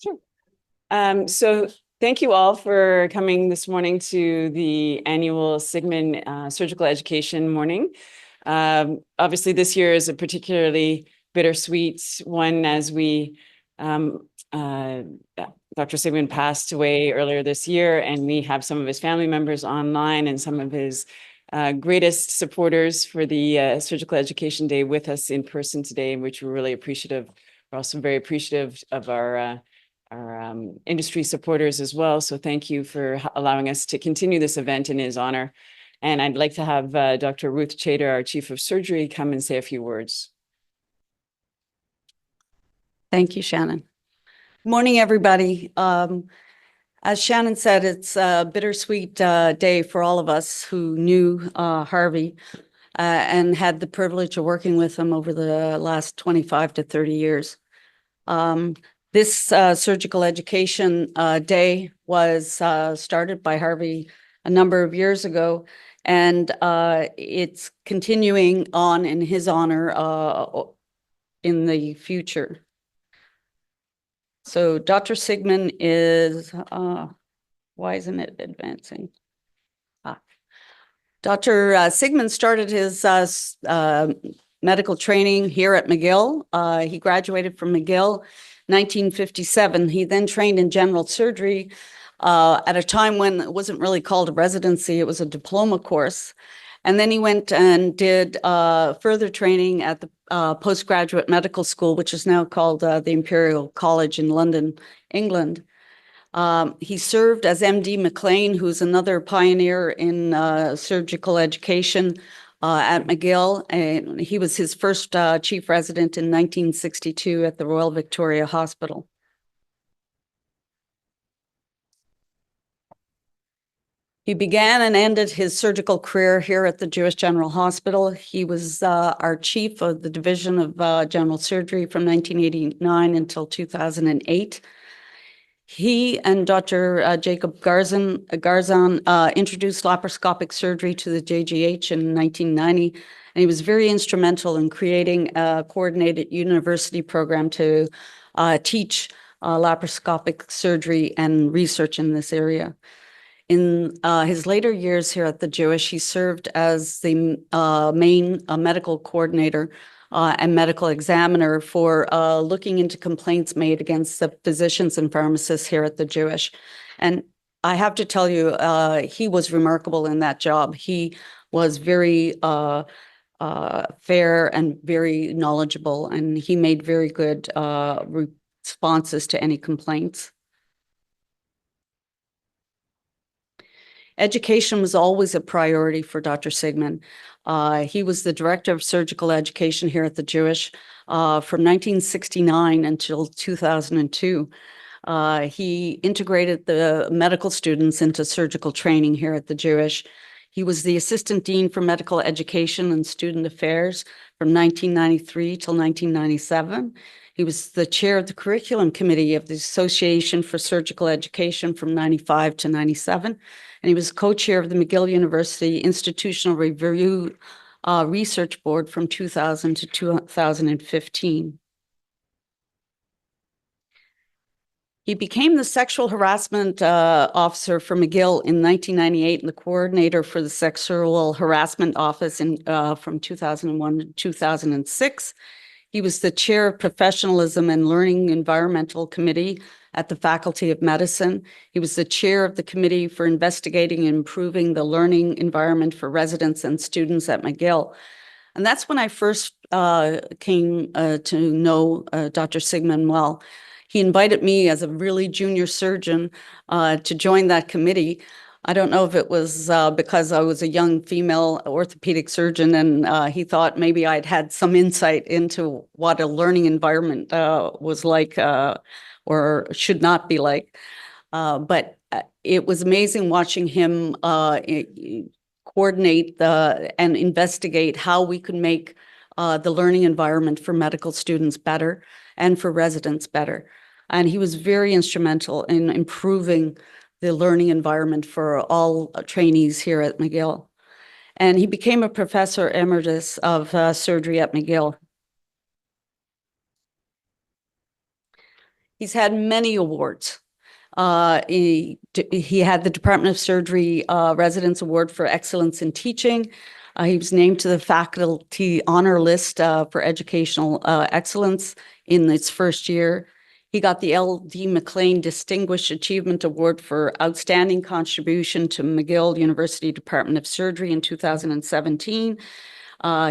Sure. So thank you all for coming this morning to the annual Sigman Surgical Education Morning. Obviously, this year is a particularly bittersweet one as we, Dr. Sigman passed away earlier this year, and we have some of his family members online and some of his greatest supporters for the Surgical Education Day with us in person today, which we're really appreciative. We're also very appreciative of our industry supporters as well. So thank you for allowing us to continue this event in his honor. And I'd like to have Dr. Ruth Chater, our Chief of Surgery, come and say a few words. Thank you, Shannon. Morning, everybody. As Shannon said, it's a bittersweet day for all of us who knew Harvey and had the privilege of working with him over the last 25 to 30 years. This Surgical Education Day was started by Harvey a number of years ago, and it's continuing on in his honor in the future. So Dr. Sigman is, why isn't it advancing? Dr. Sigman started his medical training here at McGill. He graduated from McGill 1957. He then trained in general surgery at a time when it wasn't really called a residency, it was a diploma course. And then he went and did further training at the postgraduate medical school, which is now called the Imperial College in London, England. He served as MD McLean, who's another pioneer in surgical education at McGill, and he was his first chief resident in 1962 at the Royal Victoria Hospital. He began and ended his surgical career here at the Jewish General Hospital. He was our chief of the Division of General Surgery from 1989 until 2008. He and Dr. Jacob Garzon introduced laparoscopic surgery to the JGH in 1990, and he was very instrumental in creating a coordinated university program to teach laparoscopic surgery and research in this area. In his later years here at the Jewish, he served as the main medical coordinator and medical examiner for looking into complaints made against the physicians and pharmacists here at the Jewish. And I have to tell you, he was remarkable in that job. He was very fair and very knowledgeable, and he made very good responses to any complaints. Education was always a priority for Dr. Sigman. He was the director of surgical education here at the Jewish from 1969 until 2002. He integrated the medical students into surgical training here at the Jewish. He was the assistant dean for medical education and student affairs from 1993 till 1997. He was the chair of the curriculum committee of the Association for Surgical Education from 95 to 97. And he was co-chair of the McGill University Institutional Review Research Board from 2000 to 2015. He became the sexual harassment officer for McGill in 1998 and the coordinator for the sexual harassment office from 2001 to 2006. He was the chair of professionalism and learning environmental committee at the Faculty of Medicine. He was the chair of the committee for investigating and improving the learning environment for residents and students at McGill. And that's when I first came to know Dr. Sigman well. He invited me as a really junior surgeon to join that committee. I don't know if it was because I was a young female orthopedic surgeon and he thought maybe I'd had some insight into what a learning environment was like or should not be like. But it was amazing watching him coordinate and investigate how we could make the learning environment for medical students better and for residents better. And he was very instrumental in improving the learning environment for all trainees here at McGill. And he became a professor emeritus of surgery at McGill. He's had many awards. He had the Department of Surgery Residence Award for Excellence in Teaching. He was named to the faculty honor list for educational excellence in its first year. He got the L.D. McLean Distinguished Achievement Award for outstanding contribution to McGill University Department of Surgery in 2017.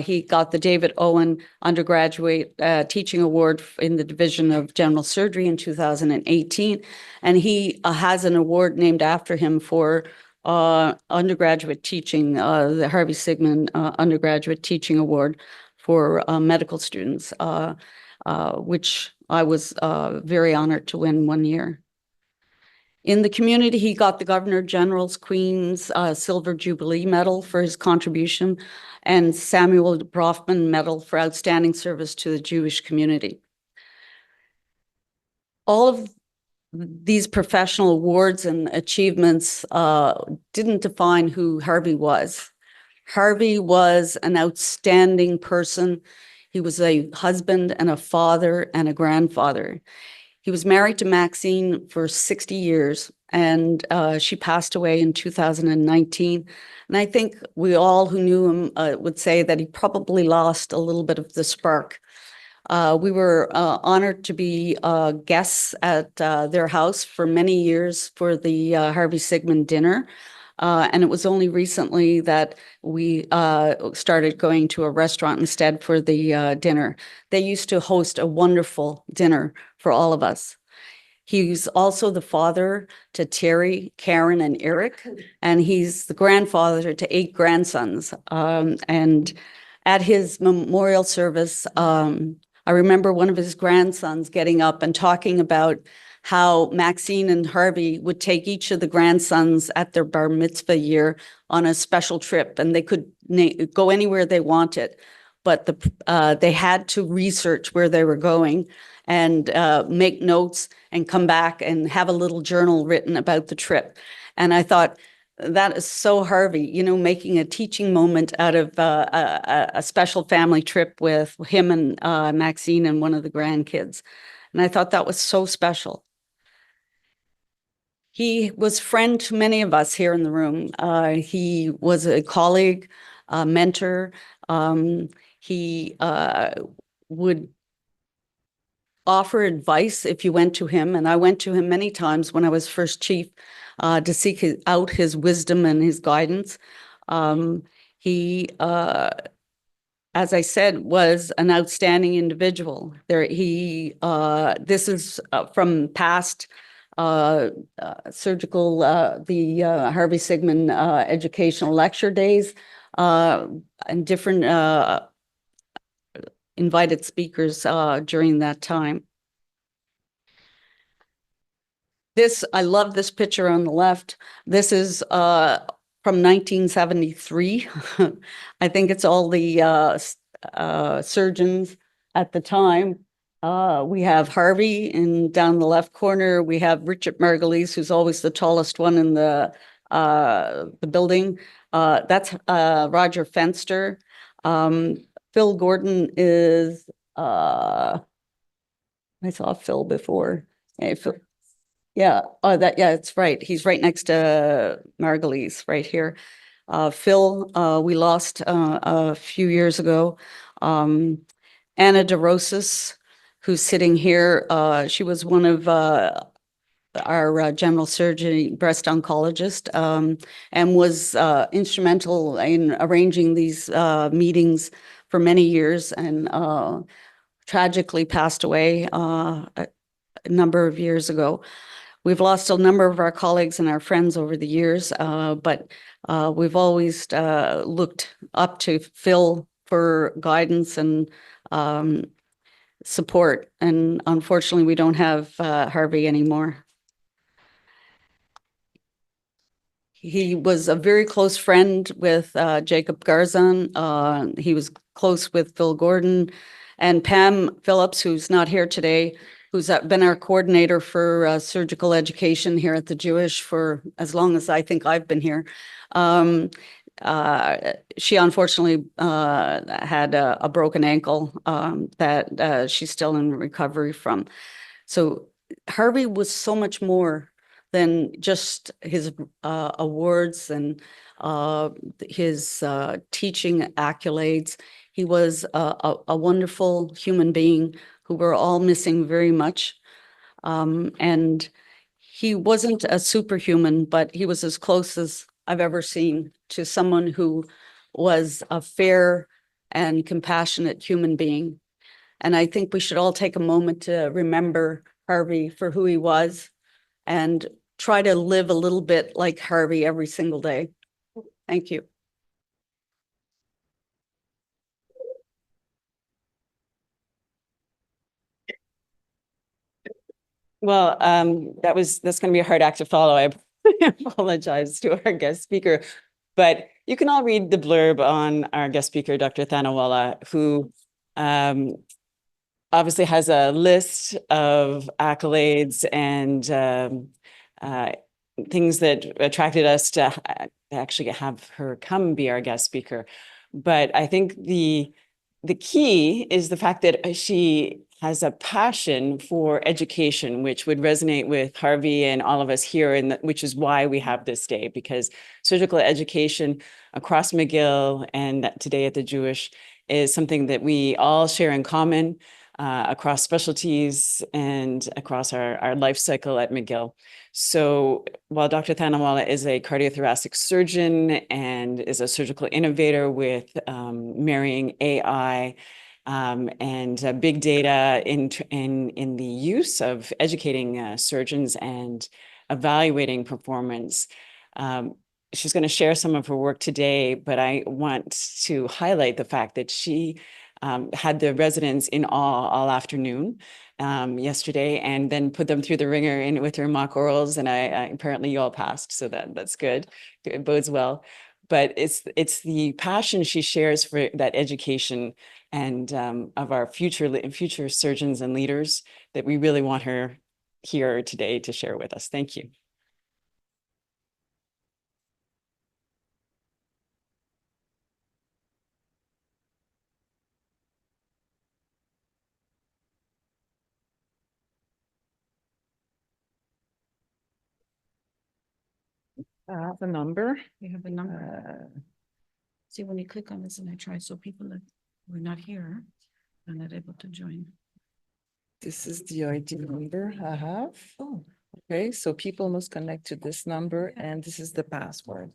He got the David Owen Undergraduate Teaching Award in the Division of General Surgery in 2018. And he has an award named after him for undergraduate teaching, the Harvey Sigman Undergraduate Teaching Award for medical students, which I was very honored to win one year. In the community, he got the Governor General's Queen's Silver Jubilee Medal for his contribution and Samuel Brofman Medal for outstanding service to the Jewish community. All of these professional awards and achievements didn't define who Harvey was. Harvey was an outstanding person. He was a husband and a father and a grandfather. He was married to Maxine for 60 years, and she passed away in 2019. And I think we all who knew him would say that he probably lost a little bit of the spark. We were honored to be guests at their house for many years for the Harvey Sigman dinner. And it was only recently that we started going to a restaurant instead for the dinner. They used to host a wonderful dinner for all of us. He's also the father to Terry, Karen, and Eric, and he's the grandfather to 8 grandsons. And at his memorial service, I remember one of his grandsons getting up and talking about how Maxine and Harvey would take each of the grandsons at their bar mitzvah year on a special trip, and they could go anywhere they wanted, but they had to research where they were going and make notes and come back and have a little journal written about the trip. And I thought, that is so Harvey, you know, making a teaching moment out of a special family trip with him and Maxine and one of the grandkids. And I thought that was so special. He was friend to many of us here in the room. He was a colleague, a mentor. He would offer advice if you went to him. And I went to him many times when I was first chief to seek out his wisdom and his guidance. He, as I said, was an outstanding individual. This is from past surgical, the Harvey Sigman educational lecture days, and different invited speakers during that time. I love this picture on the left. This is from 1973. I think it's all the surgeons at the time. We have Harvey, and down the left corner, we have Richard Margulies, who's always the tallest one in the building. That's Roger Fenster. Phil Gordon is, I saw Phil before. Hey, Phil. Yeah, it's right. He's right next to Margulies, right here. Phil, we lost a few years ago. Anna DeRosas, who's sitting here, she was one of our general surgery breast oncologist, and was instrumental in arranging these meetings for many years, and tragically passed away a number of years ago. We've lost a number of our colleagues and our friends over the years, but we've always looked up to Phil for guidance and support. And unfortunately, we don't have Harvey anymore. He was a very close friend with Jacob Garzon. He was close with Phil Gordon and Pam Phillips, who's not here today, who's been our coordinator for surgical education here at the Jewish for as long as I think I've been here. She unfortunately had a broken ankle that she's still in recovery from. So Harvey was so much more than just his awards and his teaching accolades. He was a wonderful human being who we're all missing very much. And he wasn't a superhuman, but he was as close as I've ever seen to someone who was a fair and compassionate human being. And I think we should all take a moment to remember Harvey for who he was and try to live a little bit like Harvey every single day. Thank you. Well, that's going to be a hard act to follow. I apologize to our guest speaker, but you can all read the blurb on our guest speaker, Dr. Thanawala, who obviously has a list of accolades and things that attracted us to actually have her come be our guest speaker. But I think the key is the fact that she has a passion for education, which would resonate with Harvey and all of us here, and which is why we have this day, because surgical education across McGill and today at the Jewish is something that we all share in common across specialties and across our life cycle at McGill. So while Dr. Thanawala is a cardiothoracic surgeon and is a surgical innovator with marrying AI and big data in the use of educating surgeons and evaluating performance, she's going to share some of her work today, but I want to highlight the fact that she had the residents in awe all afternoon yesterday, and then put them through the ringer with her mock orals, and I apparently you all passed, so that's good. It bodes well. But it's the passion she shares for that education and of our future surgeons and leaders that we really want her here today to share with us. Thank you. The number. We have a number. See, when you click on this and I try, so people that were not here are not able to join. This is the ID number I have. Oh, Okay, so people must connect to this number and this is the password.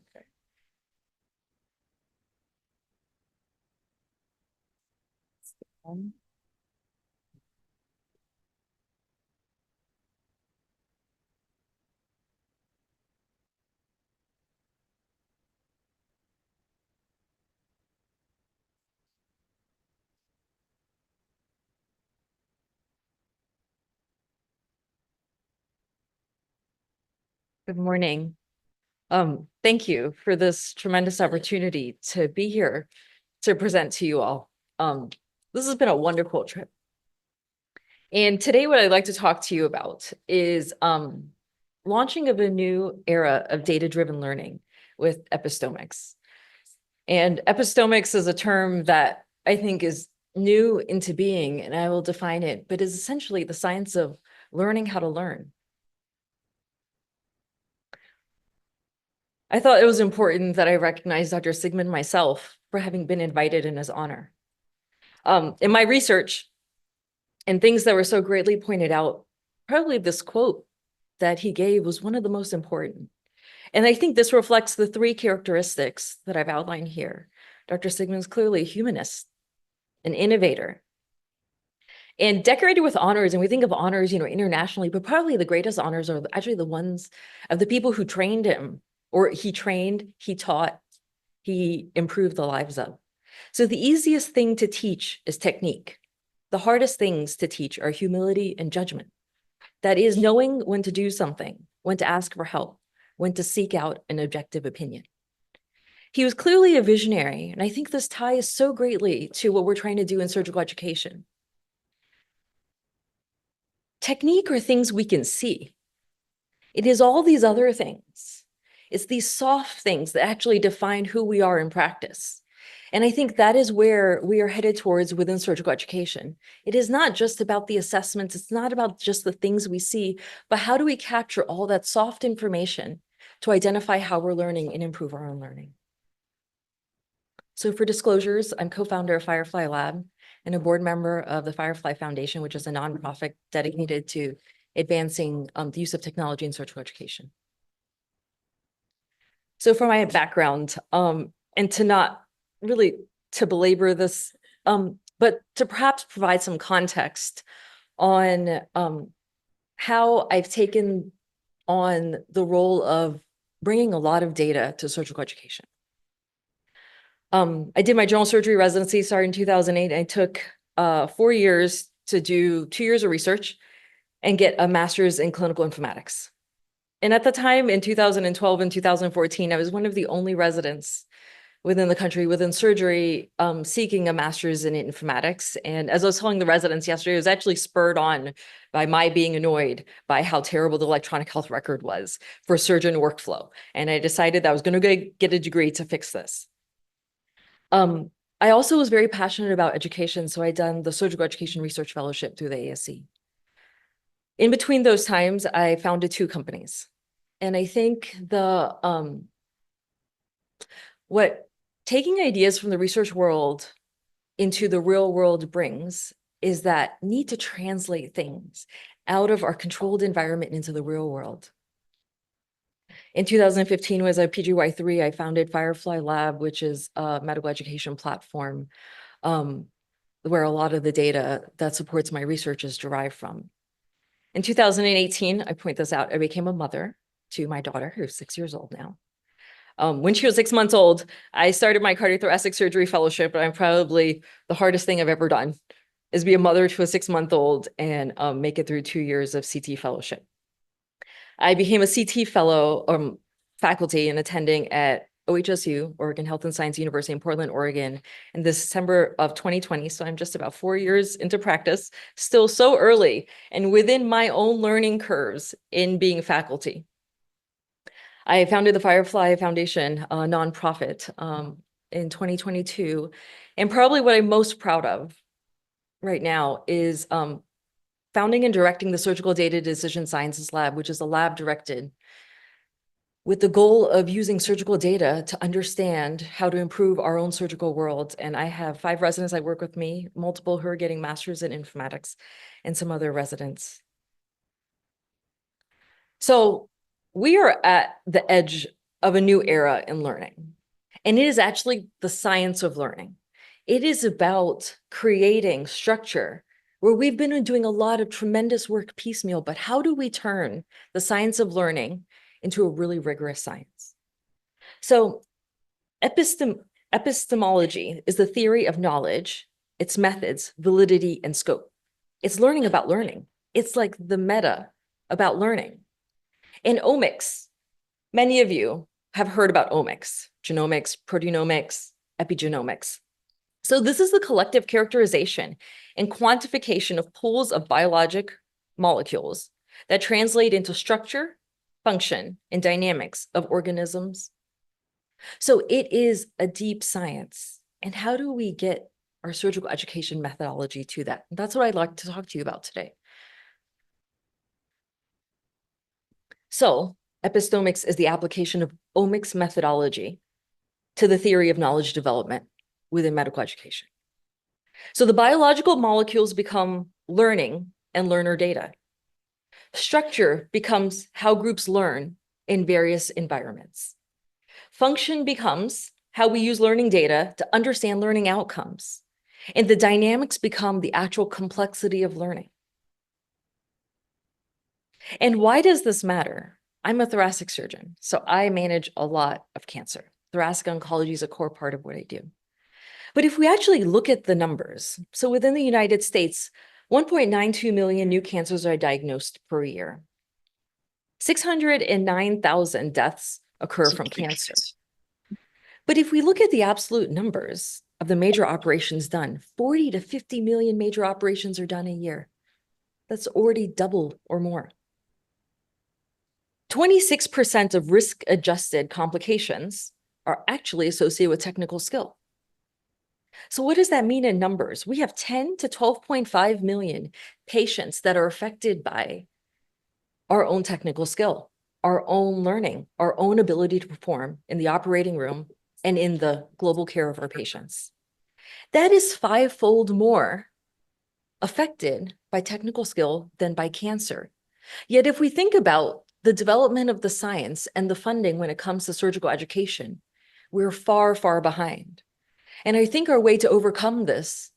Good morning. Thank you for this tremendous opportunity to be here to present to you all. This has been a wonderful trip. And today what I'd like to talk to you about is launching of a new era of data-driven learning with Epistomics. And Epistomics is a term that I think is new into being, and I will define it, but is essentially the science of learning how to learn. I thought it was important that I recognize Dr. Sigman myself for having been invited in his honor. In my research and things that were so greatly pointed out, probably this quote that he gave was one of the most important. And I think this reflects the three characteristics that I've outlined here. Dr. Sigman's clearly a humanist, an innovator, and decorated with honors. And we think of honors, internationally, but probably the greatest honors are actually the ones of the people who trained him, or he trained, he taught, he improved the lives of. So the easiest thing to teach is technique. The hardest things to teach are humility and judgment. That is knowing when to do something, when to ask for help, when to seek out an objective opinion. He was clearly a visionary, and I think this ties so greatly to what we're trying to do in surgical education. Technique are things we can see. It is all these other things. It's these soft things that actually define who we are in practice. And I think that is where we are headed towards within surgical education. It is not just about the assessments. It's not about just the things we see, but how do we capture all that soft information to identify how we're learning and improve our own learning? So for disclosures, I'm co-founder of Firefly Lab and a board member of the Firefly Foundation, which is a nonprofit dedicated to advancing the use of technology in surgical education. So for my background, and to not really to belabor this, but to perhaps provide some context on how I've taken on the role of bringing a lot of data to surgical education. I did my general surgery residency starting in 2008. I took 4 years to do 2 years of research and get a master's in clinical informatics. And at the time in 2012 and 2014, I was one of the only residents within the country within surgery seeking a master's in informatics. And as I was telling the residents yesterday, it was actually spurred on by my being annoyed by how terrible the electronic health record was for surgeon workflow. And I decided that I was going to get a degree to fix this. I also was very passionate about education, so I done the Surgical Education Research Fellowship through the ASC. In between those times, I founded 2 companies. And I think what taking ideas from the research world into the real world brings is that need to translate things out of our controlled environment into the real world. In 2015, was a PGY3, I founded Firefly Lab, which is a medical education platform where a lot of the data that supports my research is derived from. In 2018, I point this out, I became a mother to my daughter, who's 6 years old now. When she was 6 months old, I started my cardiothoracic surgery fellowship, and I'm probably the hardest thing I've ever done is be a mother to a 6-month-old and make it through 2 years of CT fellowship. I became a CT fellow faculty and attending at OHSU, Oregon Health and Science University in Portland, Oregon, in December of 2020. So I'm just about 4 years into practice, still so early and within my own learning curves in being faculty. I founded the Firefly Foundation, a nonprofit, in 2022. And probably what I'm most proud of right now is founding and directing the Surgical Data Decision Sciences Lab, which is a lab directed with the goal of using surgical data to understand how to improve our own surgical world. And I have 5 residents that work with me, multiple who are getting masters in informatics, and some other residents. So we are at the edge of a new era in learning, and it is actually the science of learning. It is about creating structure where we've been doing a lot of tremendous work piecemeal, but how do we turn the science of learning into a really rigorous science? So epistemology is the theory of knowledge, its methods, validity, and scope. It's learning about learning. It's like the meta about learning. In omics, many of you have heard about omics, genomics, proteomics, epigenomics. So this is the collective characterization and quantification of pools of biologic molecules that translate into structure, function, and dynamics of organisms. So it is a deep science. And how do we get our surgical education methodology to that? That's what I'd like to talk to you about today. So Epistomics is the application of omics methodology to the theory of knowledge development within medical education. So the biological molecules become learning and learner data. Structure becomes how groups learn in various environments. Function becomes how we use learning data to understand learning outcomes. And the dynamics become the actual complexity of learning. And why does this matter? I'm a thoracic surgeon, so I manage a lot of cancer. Thoracic oncology is a core part of what I do. But if we actually look at the numbers, so within the United States, 1.92 million new cancers are diagnosed per year. 609,000 deaths occur from cancer. But if we look at the absolute numbers of the major operations done, 40 to 50 million major operations are done a year. That's already double or more. 26% of risk-adjusted complications are actually associated with technical skill. So what does that mean in numbers? We have 10 to 12.5 million patients that are affected by our own technical skill, our own learning, our own ability to perform in the operating room and in the global care of our patients. That is fivefold more affected by technical skill than by cancer. Yet if we think about the development of the science and the funding when it comes to surgical education, we're far, far behind. And I think our way to overcome this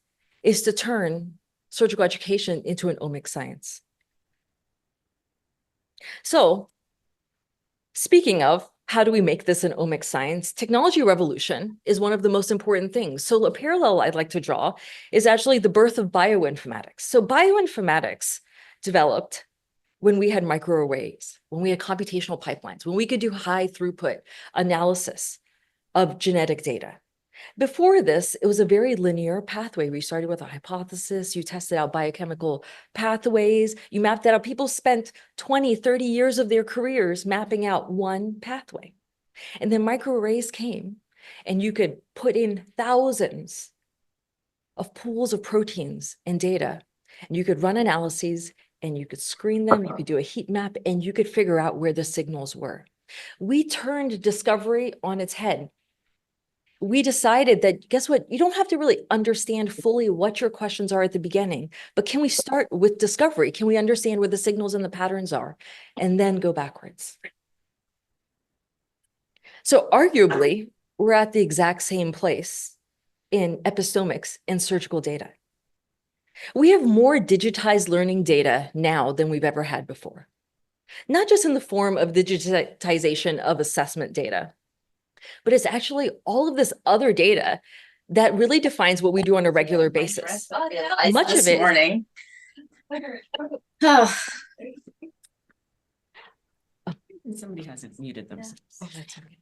is to turn surgical education into an omics science. So speaking of, how do we make this an omics science? Technology revolution is one of the most important things. So a parallel I'd like to draw is actually the birth of bioinformatics. So bioinformatics developed when we had microarrays, when we had computational pipelines, when we could do high throughput analysis of genetic data. Before this, it was a very linear pathway. We started with a hypothesis, you tested out biochemical pathways, you mapped that out. People spent 20, 30 years of their careers mapping out one pathway. And then microarrays came, and you could put in thousands of pools of proteins and data, and you could run analyses, and you could screen them, you could do a heat map, and you could figure out where the signals were. We turned discovery on its head. We decided that, guess what? You don't have to really understand fully what your questions are at the beginning, but can we start with discovery? Can we understand where the signals and the patterns are, and then go backwards? So arguably, we're at the exact same place in epistomics and surgical data. We have more digitized learning data now than we've ever had before, not just in the form of digitization of assessment data, but it's actually all of this other data that really defines what we do on a regular basis. Much of it. Morning. Somebody hasn't muted themselves. Oh, that's okay.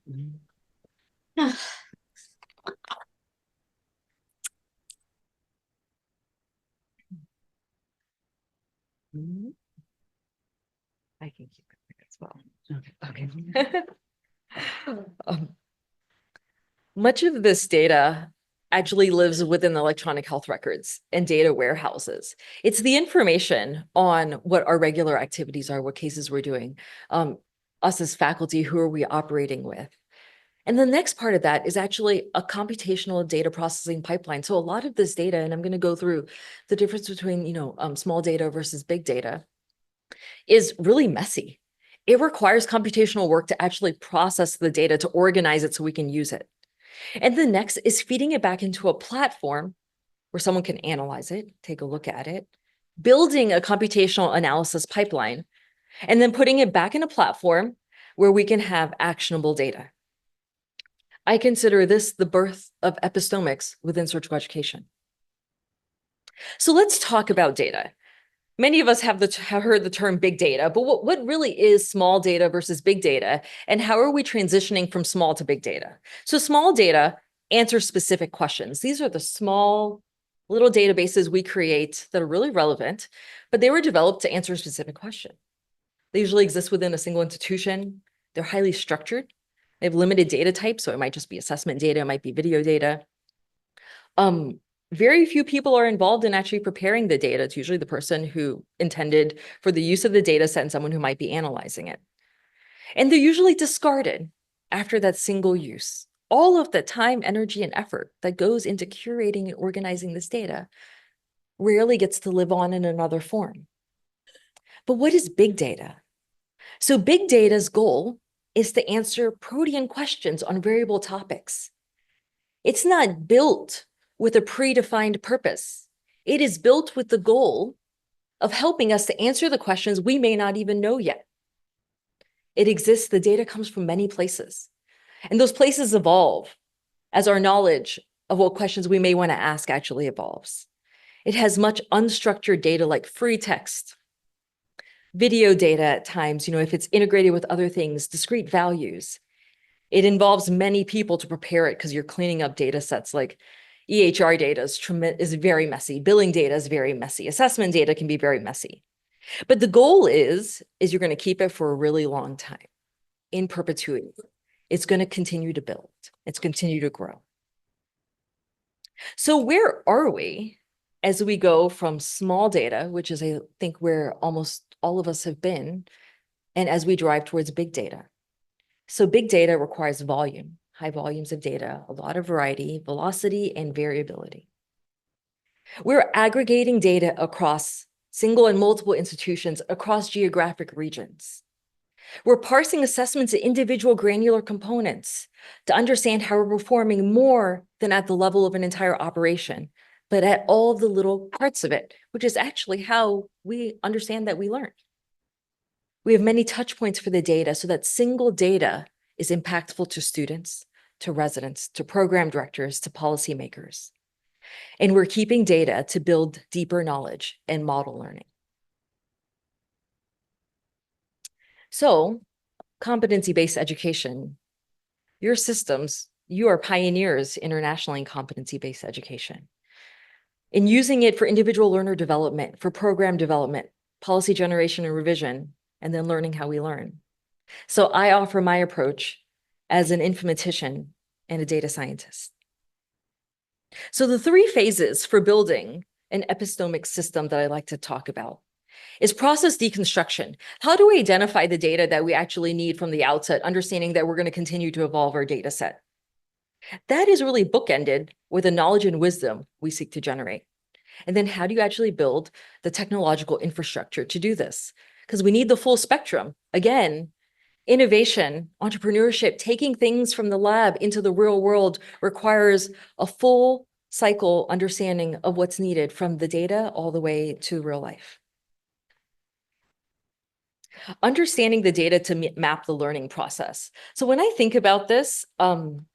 I can keep it as well. Okay. Much of this data actually lives within the electronic health records and data warehouses. It's the information on what our regular activities are, what cases we're doing, us as faculty, who are we operating with. And the next part of that is actually a computational data processing pipeline. So a lot of this data, and I'm going to go through the difference between, small data versus big data, is really messy. It requires computational work to actually process the data, to organize it so we can use it. And the next is feeding it back into a platform where someone can analyze it, take a look at it, building a computational analysis pipeline, and then putting it back in a platform where we can have actionable data. I consider this the birth of epistomics within surgical education. So let's talk about data. Many of us have heard the term big data, but what really is small data versus big data, and how are we transitioning from small to big data? So small data answers specific questions. These are the small little databases we create that are really relevant, but they were developed to answer a specific question. They usually exist within a single institution. They're highly structured. They have limited data types, so it might just be assessment data, it might be video data. Very few people are involved in actually preparing the data. It's usually the person who intended for the use of the data set and someone who might be analyzing it. And they're usually discarded after that single use. All of the time, energy, and effort that goes into curating and organizing this data rarely gets to live on in another form. But what is big data? So big data's goal is to answer protean questions on variable topics. It's not built with a predefined purpose. It is built with the goal of helping us to answer the questions we may not even know yet. It exists, the data comes from many places, and those places evolve as our knowledge of what questions we may want to ask actually evolves. It has much unstructured data like free text, video data at times, if it's integrated with other things, discrete values. It involves many people to prepare it because you're cleaning up data sets like EHR data is very messy. Billing data is very messy. Assessment data can be very messy. But the goal is you're going to keep it for a really long time, in perpetuity. It's going to continue to build. It's continue to grow. So where are we as we go from small data, which is, I think, where almost all of us have been, and as we drive towards big data? So big data requires volume, high volumes of data, a lot of variety, velocity, and variability. We're aggregating data across single and multiple institutions across geographic regions. We're parsing assessments of individual granular components to understand how we're performing more than at the level of an entire operation, but at all the little parts of it, which is actually how we understand that we learn. We have many touch points for the data so that single data is impactful to students, to residents, to program directors, to policymakers. And we're keeping data to build deeper knowledge and model learning. So, competency-based education, your systems, you are pioneers internationally in competency-based education. In using it for individual learner development, for program development, policy generation and revision, and then learning how we learn. So I offer my approach as an informatician and a data scientist. So the 3 phases for building an epistemic system that I like to talk about is process deconstruction. How do we identify the data that we actually need from the outset, understanding that we're going to continue to evolve our data set? That is really bookended with the knowledge and wisdom we seek to generate. And then how do you actually build the technological infrastructure to do this? Because we need the full spectrum. Again, innovation, entrepreneurship, taking things from the lab into the real world requires a full cycle understanding of what's needed from the data all the way to real life. Understanding the data to map the learning process. So when I think about this, I'm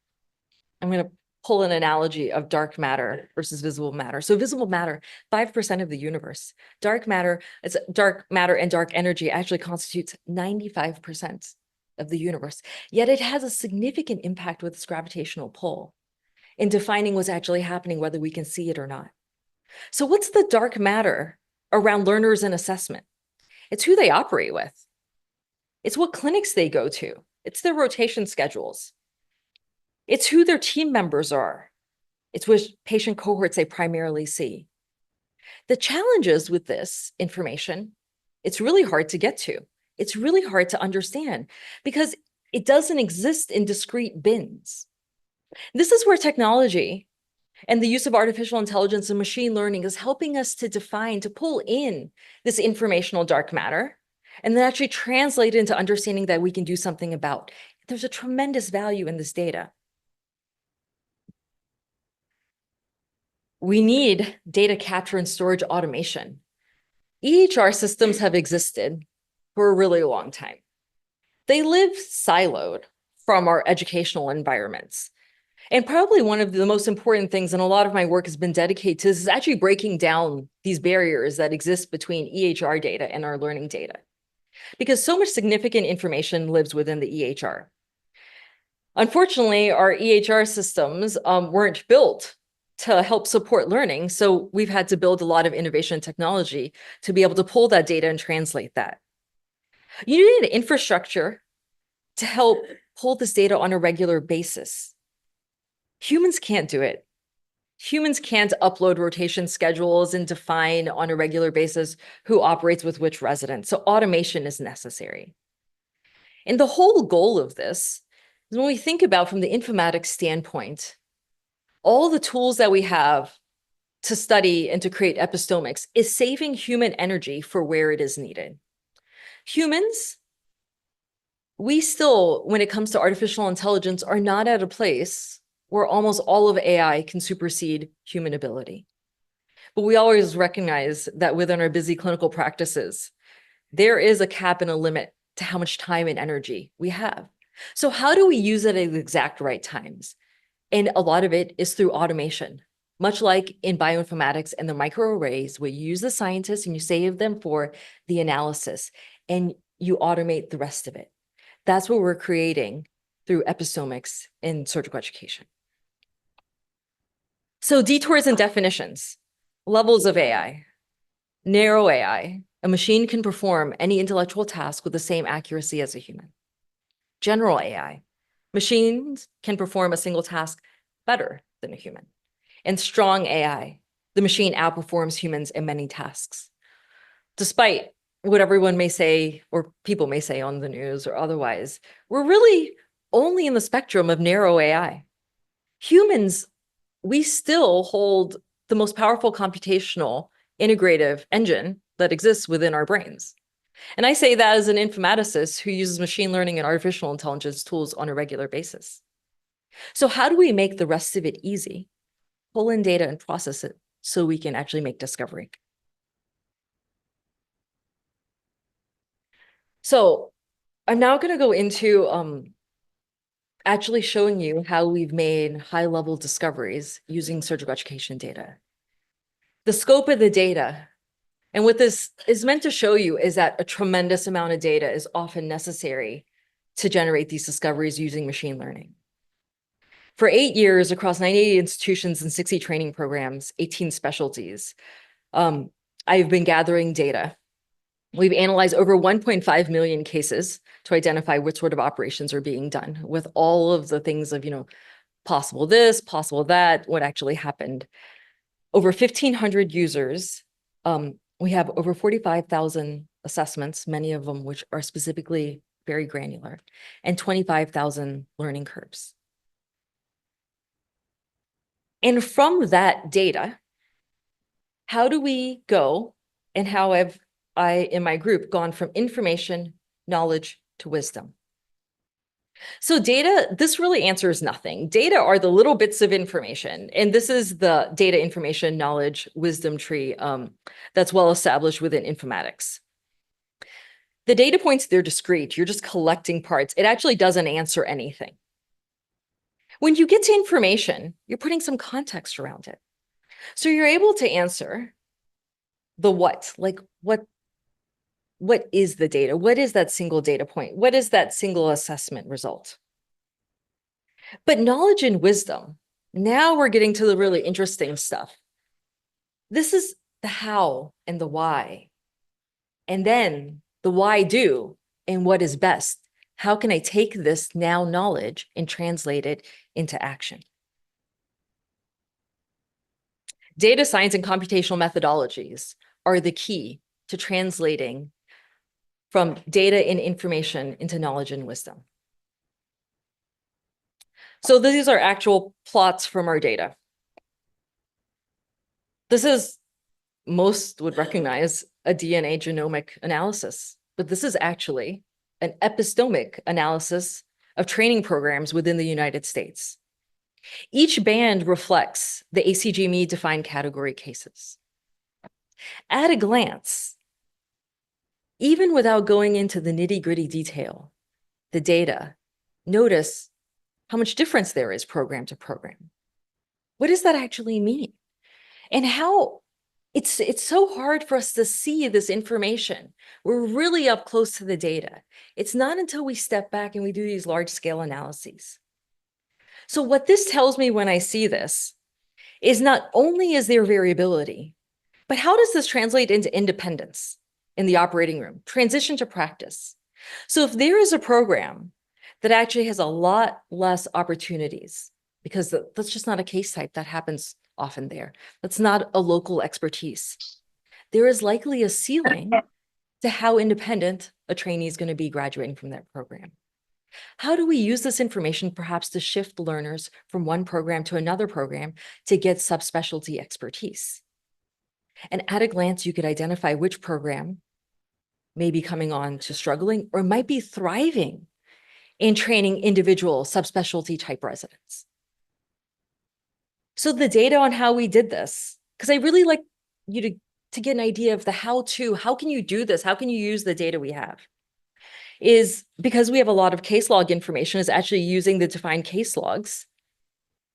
going to pull an analogy of dark matter versus visible matter. So visible matter, 5% of the universe. Dark matter and dark energy actually constitutes 95% of the universe. Yet it has a significant impact with its gravitational pull in defining what's actually happening, whether we can see it or not. So what's the dark matter around learners and assessment? It's who they operate with. It's what clinics they go to. It's their rotation schedules. It's who their team members are. It's which patient cohorts they primarily see. The challenges with this information, it's really hard to get to. It's really hard to understand because it doesn't exist in discrete bins. This is where technology and the use of artificial intelligence and machine learning is helping us to define, to pull in this informational dark matter, and then actually translate it into understanding that we can do something about. There's a tremendous value in this data. We need data capture and storage automation. EHR systems have existed for a really long time. They live siloed from our educational environments. And probably one of the most important things, and a lot of my work has been dedicated to this, is actually breaking down these barriers that exist between EHR data and our learning data. Because so much significant information lives within the EHR. Unfortunately, our EHR systems weren't built to help support learning. So we've had to build a lot of innovation technology to be able to pull that data and translate that. You need an infrastructure to help pull this data on a regular basis. Humans can't do it. Humans can't upload rotation schedules and define on a regular basis who operates with which resident. So automation is necessary. And the whole goal of this is when we think about from the informatics standpoint, all the tools that we have to study and to create epistomics is saving human energy for where it is needed. Humans, we still, when it comes to artificial intelligence, are not at a place where almost all of AI can supersede human ability. But we always recognize that within our busy clinical practices, there is a cap and a limit to how much time and energy we have. So how do we use it at the exact right times? And a lot of it is through automation, much like in bioinformatics and the microarrays, where you use the scientists and you save them for the analysis and you automate the rest of it. That's what we're creating through epistomics in surgical education. So detours and definitions, levels of AI, narrow AI, a machine can perform any intellectual task with the same accuracy as a human. General AI, machines can perform a single task better than a human. and strong AI, the machine outperforms humans in many tasks. Despite what everyone may say, or people may say on the news or otherwise, we're really only in the spectrum of narrow AI. Humans, we still hold the most powerful computational integrative engine that exists within our brains. And I say that as an informaticist who uses machine learning and artificial intelligence tools on a regular basis. So how do we make the rest of it easy? Pull in data and process it so we can actually make discovery. So I'm now going to go into actually showing you how we've made high-level discoveries using surgical education data. The scope of the data, and what this is meant to show you is that a tremendous amount of data is often necessary to generate these discoveries using machine learning. For 8 years across 98 institutions and 60 training programs, 18 specialties, I've been gathering data. We've analyzed over 1.5 million cases to identify which sort of operations are being done with all of the things of, possible this, possible that, what actually happened. Over 1,500 users. We have over 45,000 assessments, many of them which are specifically very granular, and 25,000 learning curves. And from that data, how do we go, and how have I, in my group, gone from information, knowledge to wisdom? So data, this really answers nothing. Data are the little bits of information. And this is the data, information, knowledge, wisdom tree that's well established within informatics. The data points, they're discrete. You're just collecting parts. It actually doesn't answer anything. When you get to information, you're putting some context around it. So you're able to answer the what, like what is the data? What is that single data point? What is that single assessment result? But knowledge and wisdom, now we're getting to the really interesting stuff. This is the how and the why. And then the why do and what is best. How can I take this now knowledge and translate it into action? Data science and computational methodologies are the key to translating from data and information into knowledge and wisdom. So these are actual plots from our data. This is, most would recognize, a DNA genomic analysis, but this is actually an epistomic analysis of training programs within the United States. Each band reflects the ACGME defined category cases. At a glance, even without going into the nitty-gritty detail, the data, notice how much difference there is program to program. What does that actually mean? And how it's so hard for us to see this information. We're really up close to the data. It's not until we step back and we do these large-scale analyses. So what this tells me when I see this is not only is there variability, but how does this translate into independence in the operating room, transition to practice? So if there is a program that actually has a lot less opportunities, because that's just not a case type that happens often there. That's not a local expertise. There is likely a ceiling to how independent a trainee is going to be graduating from that program. How do we use this information perhaps to shift learners from one program to another program to get subspecialty expertise? And at a glance, you could identify which program may be coming on to struggling or might be thriving in training individual subspecialty type residents. So the data on how we did this, because I really like you to get an idea of the how-to, how can you do this? How can you use the data we have? Is because we have a lot of case log information, is actually using the defined case logs,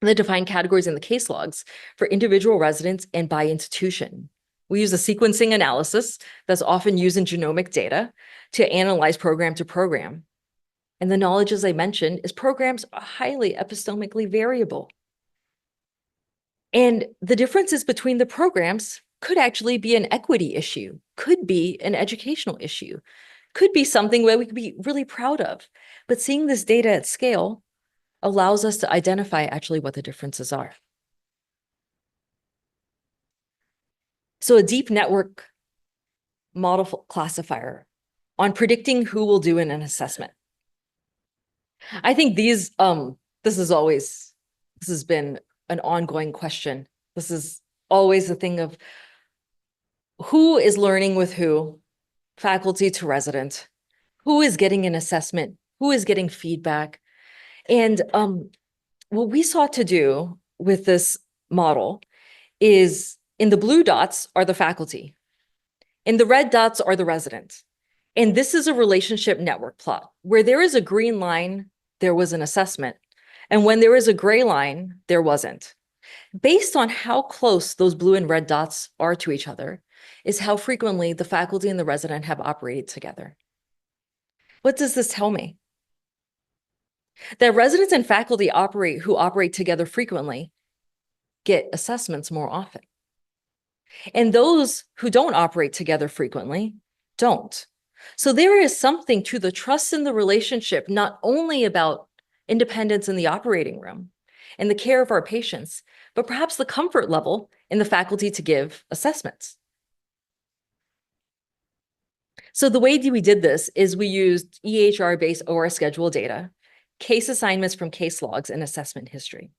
the defined categories in the case logs for individual residents and by institution. We use a sequencing analysis that's often used in genomic data to analyze program to program. And the knowledge, as I mentioned, is programs are highly epistemically variable. And the differences between the programs could actually be an equity issue, could be an educational issue, could be something where we could be really proud of. But seeing this data at scale allows us to identify actually what the differences are. So a deep network model classifier on predicting who will do in an assessment. I think this has been an ongoing question. This is always the thing of who is learning with who, faculty to resident, who is getting an assessment, who is getting feedback. And what we sought to do with this model is in the blue dots are the faculty, and the red dots are the residents. And this is a relationship network plot. Where there is a green line, there was an assessment. And when there is a gray line, there wasn't. Based on how close those blue and red dots are to each other is how frequently the faculty and the resident have operated together. What does this tell me? That residents and faculty who operate together frequently get assessments more often. And those who don't operate together frequently don't. So there is something to the trust in the relationship, not only about independence in the operating room and the care of our patients, but perhaps the comfort level in the faculty to give assessments. So the way we did this is we used EHR-based OR schedule data, case assignments from case logs, and assessment history.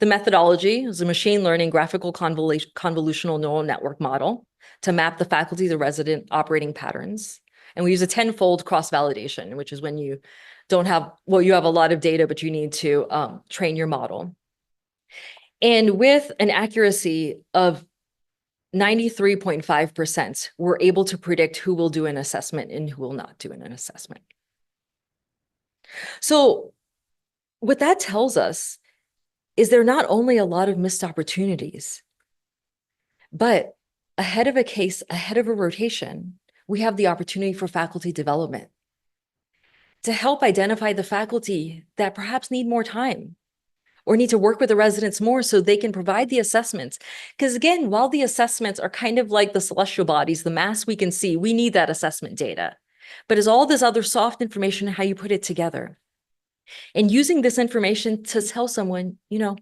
The methodology was a machine learning graphical convolutional neural network model to map the faculty to resident operating patterns. And we use a 10-fold cross-validation, which is when you don't have, well, you have a lot of data, but you need to train your model. And with an accuracy of 93.5%, we're able to predict who will do an assessment and who will not do an assessment. So what that tells us is there not only a lot of missed opportunities, but ahead of a case, ahead of a rotation, we have the opportunity for faculty development to help identify the faculty that perhaps need more time or need to work with the residents more so they can provide the assessments. Because again, while the assessments are kind of like the celestial bodies, the mass we can see, we need that assessment data. But it's all this other soft information, how you put it together. And using this information to tell someone, you know,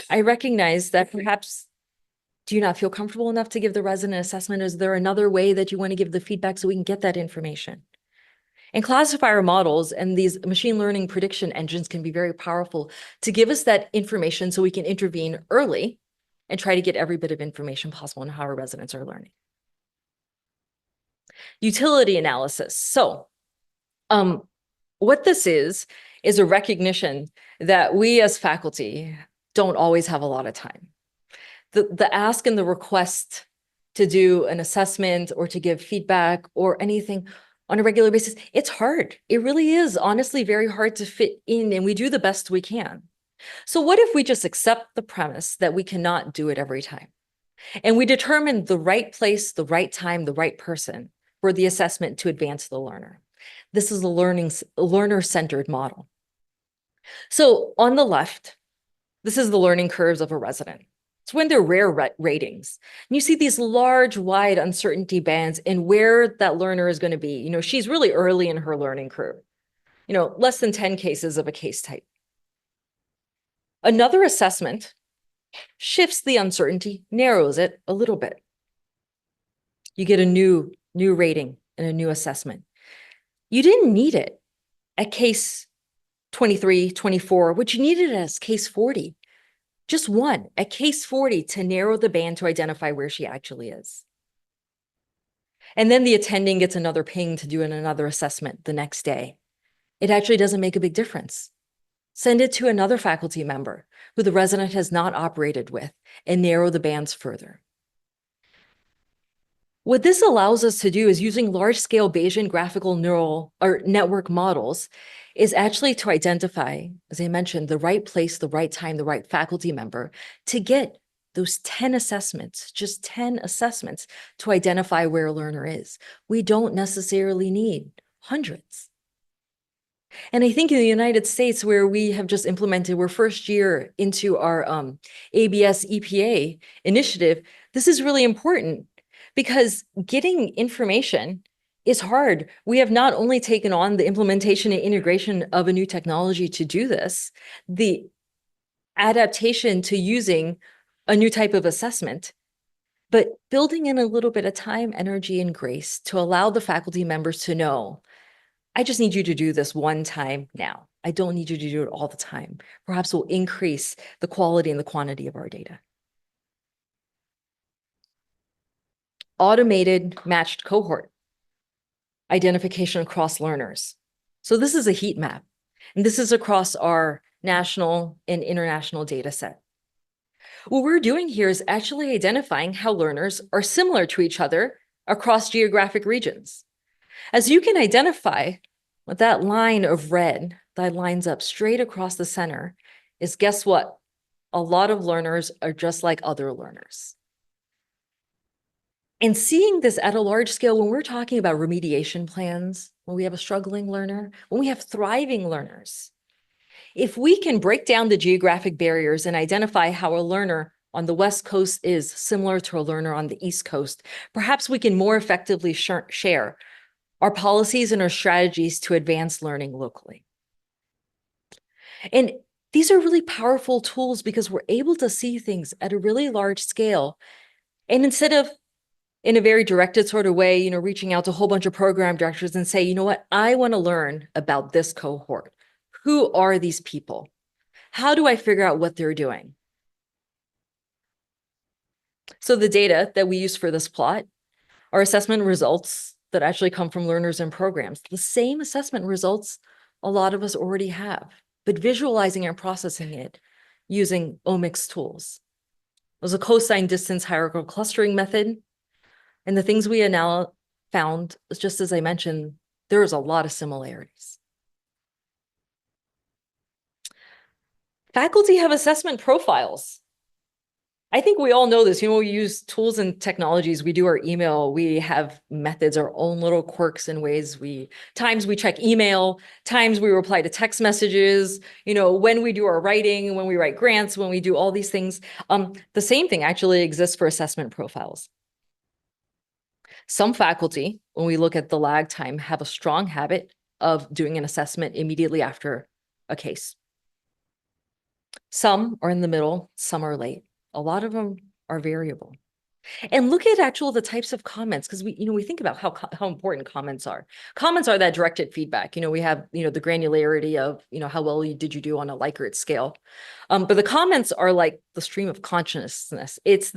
I recognize that perhaps, do you not feel comfortable enough to give the resident assessment? Is there another way that you want to give the feedback so we can get that information? And classifier models and these machine learning prediction engines can be very powerful to give us that information so we can intervene early and try to get every bit of information possible on how our residents are learning. Utility analysis. So what this is a recognition that we as faculty don't always have a lot of time. The ask and the request to do an assessment or to give feedback or anything on a regular basis, it's hard. It really is honestly very hard to fit in, and we do the best we can. So what if we just accept the premise that we cannot do it every time? And we determine the right place, the right time, the right person for the assessment to advance the learner. This is a learner-centered model. So on the left, this is the learning curves of a resident. It's when they're rare ratings. And you see these large, wide uncertainty bands in where that learner is going to be. You know, she's really early in her learning curve. You know, less than 10 cases of a case type. Another assessment shifts the uncertainty, narrows it a little bit. You get a new rating and a new assessment. You didn't need it at case 23, 24, which you needed as case 40. Just one at case 40 to narrow the band to identify where she actually is. And then the attending gets another ping to do another assessment the next day. It actually doesn't make a big difference. Send it to another faculty member who the resident has not operated with and narrow the bands further. What this allows us to do is using large-scale Bayesian graphical neural or network models is actually to identify, as I mentioned, the right place, the right time, the right faculty member to get those 10 assessments, just 10 assessments to identify where a learner is. We don't necessarily need hundreds. And I think in the United States, where we have just implemented, we're first year into our ABS EPA initiative, this is really important because getting information is hard. We have not only taken on the implementation and integration of a new technology to do this, the adaptation to using a new type of assessment, but building in a little bit of time, energy, and grace to allow the faculty members to know, I just need you to do this one time now. I don't need you to do it all the time. Perhaps will increase the quality and the quantity of our data. Automated matched cohort identification across learners. So this is a heat map, and this is across our national and international data set. What we're doing here is actually identifying how learners are similar to each other across geographic regions. As you can identify, with that line of red that lines up straight across the center is, guess what? A lot of learners are just like other learners. And seeing this at a large scale, when we're talking about remediation plans, when we have a struggling learner, when we have thriving learners, if we can break down the geographic barriers and identify how a learner on the West Coast is similar to a learner on the East Coast, perhaps we can more effectively share our policies and our strategies to advance learning locally. And these are really powerful tools because we're able to see things at a really large scale. And instead of in a very directed sort of way, reaching out to a whole bunch of program directors and say, you know what, I want to learn about this cohort. Who are these people? How do I figure out what they're doing? So the data that we use for this plot are assessment results that actually come from learners and programs. The same assessment results a lot of us already have, but visualizing and processing it using omics tools. It was a cosine distance hierarchical clustering method. And the things we now found, just as I mentioned, there is a lot of similarities. Faculty have assessment profiles. I think we all know this. We use tools and technologies. We do our email. We have methods, our own little quirks and ways. Times we check email, times we reply to text messages, when we do our writing, when we write grants, when we do all these things. The same thing actually exists for assessment profiles. Some faculty, when we look at the lag time, have a strong habit of doing an assessment immediately after a case. Some are in the middle, some are late. A lot of them are variable. And look at the types of comments, because we think about how important comments are. Comments are that directed feedback. We have, the granularity of, how well did you do on a Likert scale. But the comments are like the stream of consciousness. It's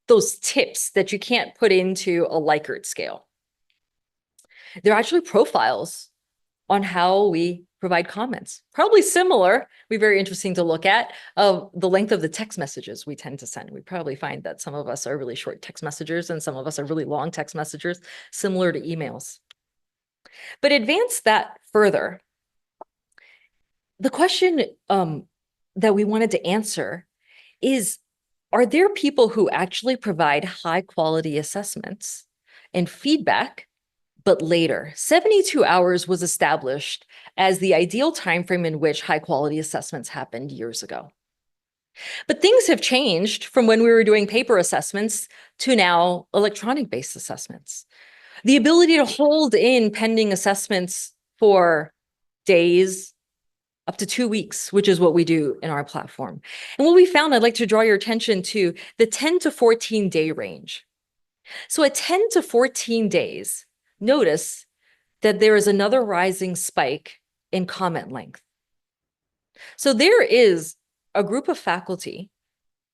those tips that you can't put into a Likert scale. They're actually profiles on how we provide comments. Probably similar, be very interesting to look at, of the length of the text messages we tend to send. We probably find that some of us are really short text messengers and some of us are really long text messengers, similar to emails. But advance that further. The question that we wanted to answer is, are there people who actually provide high quality assessments and feedback, but later? 72 hours was established as the ideal timeframe in which high quality assessments happened years ago. But things have changed from when we were doing paper assessments to now electronic-based assessments. The ability to hold in pending assessments for days, up to 2 weeks, which is what we do in our platform. And what we found, I'd like to draw your attention to the 10 to 14 day range. So at 10 to 14 days, notice that there is another rising spike in comment length. So there is a group of faculty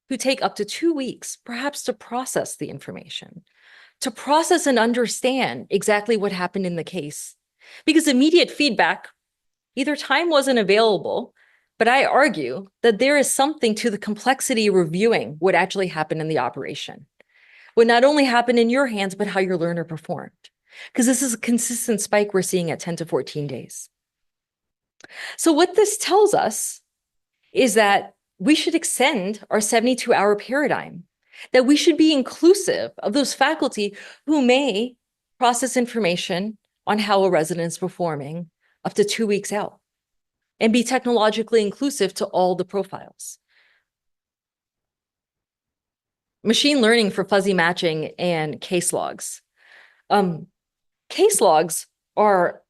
who take up to 2 weeks, perhaps, to process the information, to process and understand exactly what happened in the case. Because immediate feedback, either time wasn't available, but I argue that there is something to the complexity of reviewing what actually happened in the operation. What not only happened in your hands, but how your learner performed. Because this is a consistent spike we're seeing at 10 to 14 days. So what this tells us is that we should extend our 72-hour paradigm, that we should be inclusive of those faculty who may process information on how a resident's performing up to 2 weeks out, and be technologically inclusive to all the profiles. Machine learning for fuzzy matching and case logs. Case logs are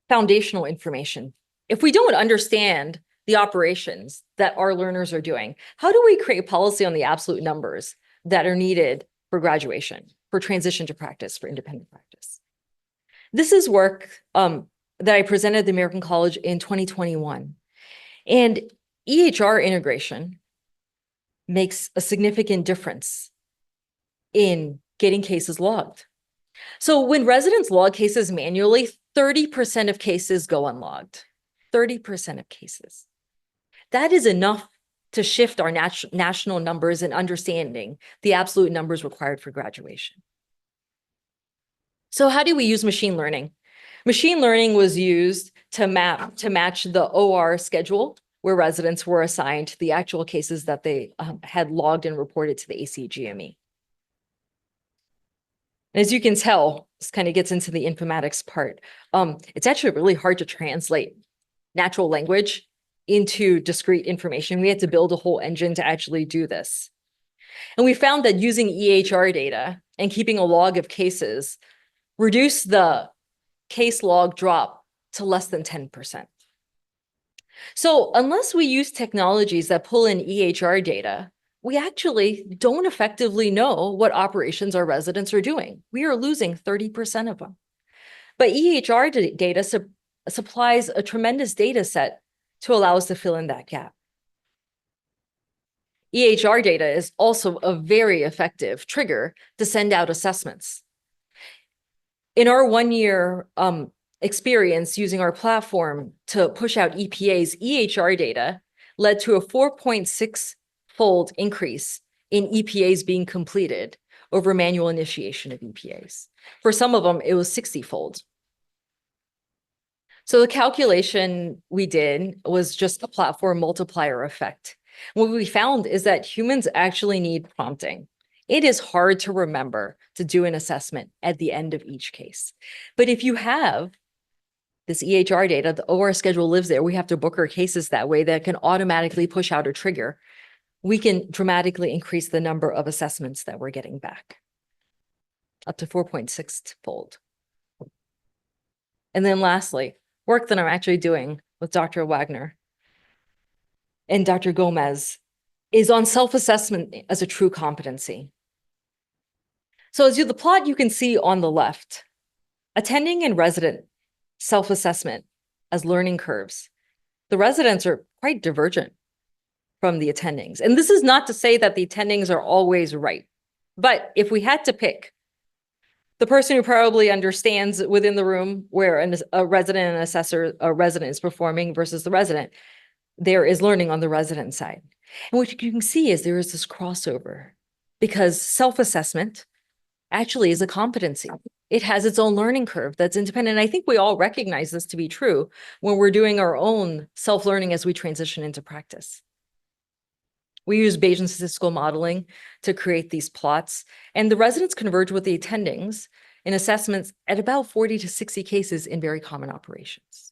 foundational information. If we don't understand the operations that our learners are doing, how do we create policy on the absolute numbers that are needed for graduation, for transition to practice, for independent practice. This is work that I presented at the American College in 2021. And EHR integration makes a significant difference in getting cases logged. So when residents log cases manually, 30% of cases go unlogged. 30% of cases. That is enough to shift our national numbers and understanding the absolute numbers required for graduation. So how do we use machine learning? Machine learning was used to match the OR schedule where residents were assigned to the actual cases that they had logged and reported to the ACGME. And as you can tell, this kind of gets into the informatics part. It's actually really hard to translate natural language into discrete information. We had to build a whole engine to actually do this. And we found that using EHR data and keeping a log of cases reduced the case log drop to less than 10%. So unless we use technologies that pull in EHR data, we actually don't effectively know what operations our residents are doing. We are losing 30% of them. But EHR data supplies a tremendous data set to allow us to fill in that gap. EHR data is also a very effective trigger to send out assessments. In our 1-year experience using our platform to push out EPAs, EHR data led to a 4.6-fold increase in EPAs being completed over manual initiation of EPAs. For some of them, it was 60-fold. So the calculation we did was just a platform multiplier effect. What we found is that humans actually need prompting. It is hard to remember to do an assessment at the end of each case. But if you have this EHR data, the OR schedule lives there, we have to book our cases that way that can automatically push out a trigger. We can dramatically increase the number of assessments that we're getting back, up to 4.6-fold. And then lastly, work that I'm actually doing with Dr. Wagner and Dr. Gomez is on self-assessment as a true competency. So as the plot you can see on the left, attending and resident self-assessment as learning curves, the residents are quite divergent from the attendings. And this is not to say that the attendings are always right. But if we had to pick the person who probably understands within the room where a resident and assessor, a resident is performing versus the resident, there is learning on the resident side. And what you can see is there is this crossover because self-assessment actually is a competency. It has its own learning curve that's independent. And I think we all recognize this to be true when we're doing our own self-learning as we transition into practice. We use Bayesian statistical modeling to create these plots, and the residents converge with the attendings in assessments at about 40 to 60 cases in very common operations.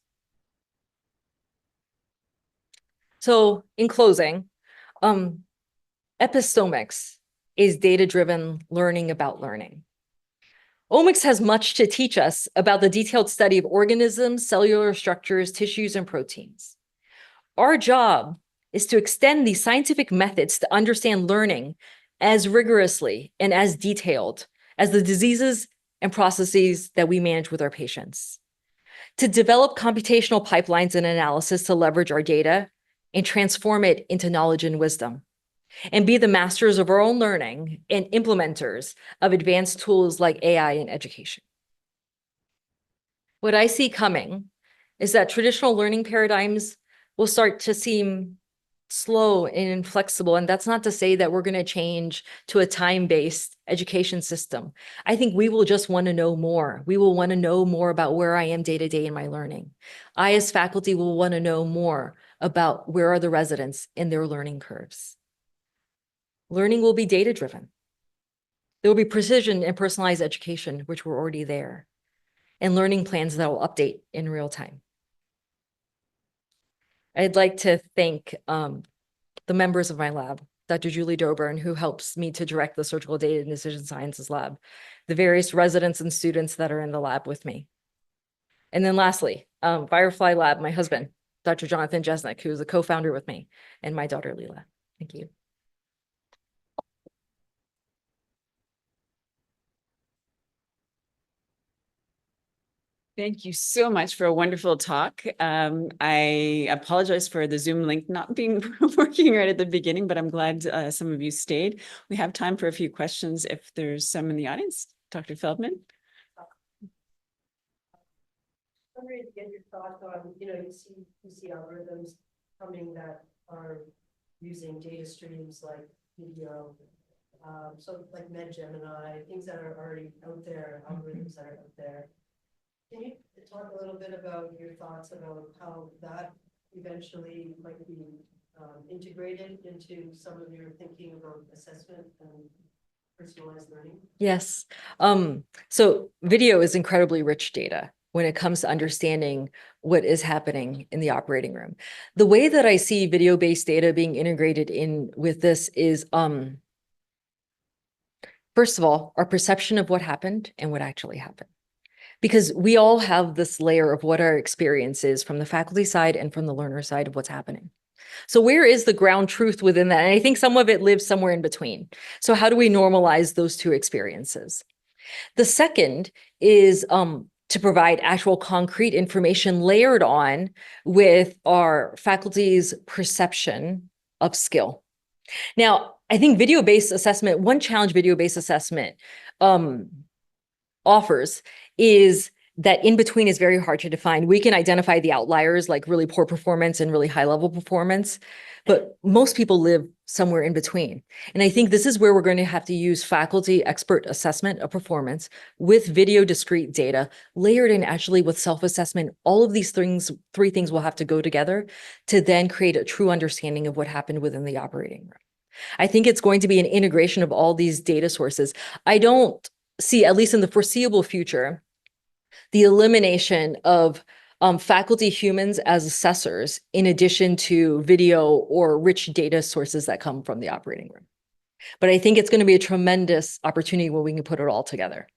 So in closing, Epistomics is data-driven learning about learning. Omics has much to teach us about the detailed study of organisms, cellular structures, tissues, and proteins. Our job is to extend these scientific methods to understand learning as rigorously and as detailed as the diseases and processes that we manage with our patients. To develop computational pipelines and analysis to leverage our data and transform it into knowledge and wisdom, and be the masters of our own learning and implementers of advanced tools like AI in education. What I see coming is that traditional learning paradigms will start to seem slow and inflexible. And that's not to say that we're going to change to a time-based education system. I think we will just want to know more. We will want to know more about where I am day to day in my learning. I, as faculty, will want to know more about where are the residents in their learning curves. Learning will be data-driven. There will be precision and personalized education, which were already there, and learning plans that will update in real time. I'd like to thank the members of my lab, Dr. Julie Doburn, who helps me to direct the Surgical Data and Decision Sciences Lab, the various residents and students that are in the lab with me. And then lastly, Firefly Lab, my husband, Dr. Jonathan Jesnick, who is a co-founder with me, and my daughter, Leela. Thank you. Thank you so much for a wonderful talk. I apologize for the Zoom link not being working right at the beginning, but I'm glad some of you stayed. We have time for a few questions if there's some in the audience. Dr. Feldman? I'm ready to get your thoughts on, you see algorithms coming that are using data streams like video, so like MedGemini, things that are already out there, algorithms that are out there. Can you talk a little bit about your thoughts about how that eventually might be integrated into some of your thinking about assessment and personalized learning? Yes. So video is incredibly rich data when it comes to understanding what is happening in the operating room. The way that I see video-based data being integrated in with this is, first of all, our perception of what happened and what actually happened. Because we all have this layer of what our experience is from the faculty side and from the learner side of what's happening. So where is the ground truth within that? And I think some of it lives somewhere in between. So how do we normalize those two experiences? The second is to provide actual concrete information layered on with our faculty's perception of skill. Now, I think video-based assessment, one challenge video-based assessment offers is that in between is very hard to define. We can identify the outliers like really poor performance and really high level performance, but most people live somewhere in between. And I think this is where we're going to have to use faculty expert assessment of performance with video discrete data layered in actually with self-assessment. All of these things, three things will have to go together to then create a true understanding of what happened within the operating room. I think it's going to be an integration of all these data sources. I don't see, at least in the foreseeable future, the elimination of faculty humans as assessors in addition to video or rich data sources that come from the operating room. But I think it's going to be a tremendous opportunity when we can put it all together.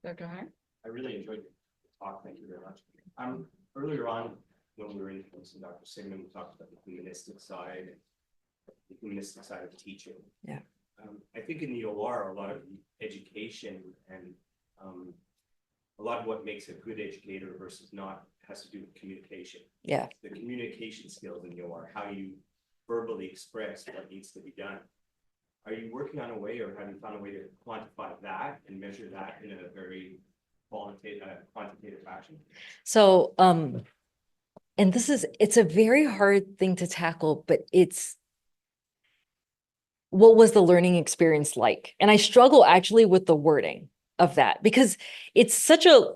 Dr. Hart? I really enjoyed the talk. Thank you very much. Earlier on, when we were introducing Dr. Sigman, we talked about the humanistic side of teaching. Yeah. I think in the OR, a lot of education and a lot of what makes a good educator versus not has to do with communication. Yeah. The communication skills in the OR, how you verbally express what needs to be done. Are you working on a way, or have you found a way to quantify that and measure that in a very quantitative fashion? So, and it's a very hard thing to tackle, but what was the learning experience like? And I struggle actually with the wording of that because it's such a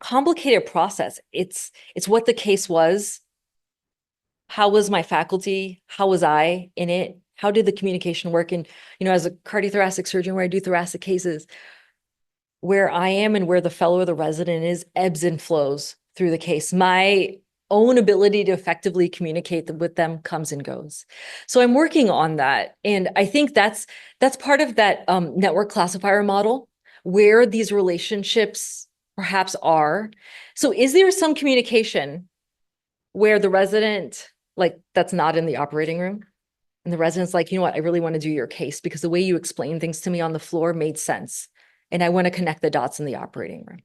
complicated process. It's what the case was. How was my faculty? How was I in it? How did the communication work? And, as a cardiothoracic surgeon where I do thoracic cases, where I am and where the fellow or the resident is ebbs and flows through the case. My own ability to effectively communicate with them comes and goes. So I'm working on that. And I think that's part of that network classifier model where these relationships perhaps are. So is there some communication where the resident, that's not in the operating room? And the resident's like, you know what, I really want to do your case because the way you explained things to me on the floor made sense. And I want to connect the dots in the operating room.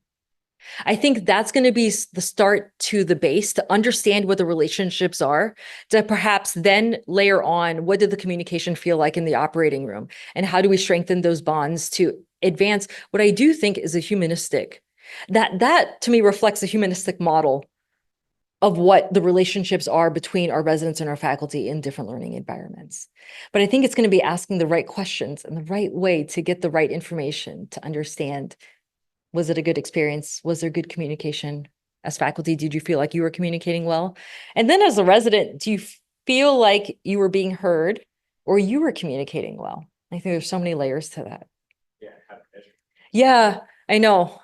I think that's going to be the start to the base to understand what the relationships are, to perhaps then layer on what did the communication feel like in the operating room and how do we strengthen those bonds to advance what I do think is a humanistic, that to me reflects a humanistic model of what the relationships are between our residents and our faculty in different learning environments. But I think it's going to be asking the right questions and the right way to get the right information to understand, was it a good experience? Was there good communication? As faculty, did you feel like you were communicating well? And then as a resident, do you feel like you were being heard or you were communicating well? I think there's so many layers to that. Yeah, how to measure. Yeah, I know.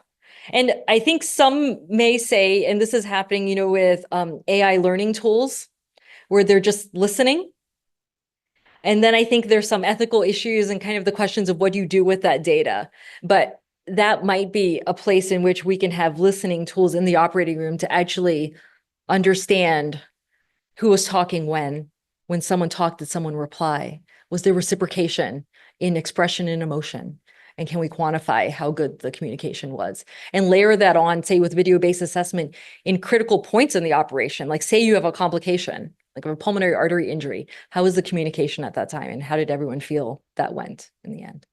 And I think some may say, and this is happening, with AI learning tools where they're just listening. And then I think there's some ethical issues and kind of the questions of what do you do with that data. But that might be a place in which we can have listening tools in the operating room to actually understand who was talking when someone talked, did someone reply? Was there reciprocation in expression and emotion? And can we quantify how good the communication was? And layer that on, say, with video-based assessment in critical points in the operation. Like say you have a complication, like a pulmonary artery injury. How was the communication at that time? And how did everyone feel that went in the end?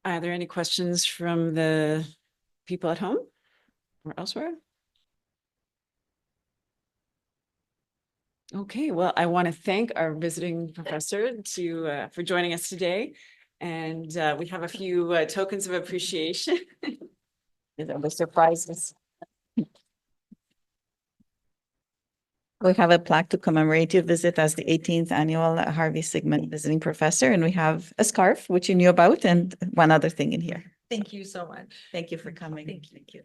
Are there any questions from the people at home or elsewhere? Okay, well, I want to thank our visiting professor for joining us today. And we have a few tokens of appreciation. The surprises. We have a plaque to commemorate your visit as the 18th annual Harvey Sigman visiting professor, and we have a scarf, which you knew about, and one other thing in here. Thank you so much. Thank you for coming. Thank you.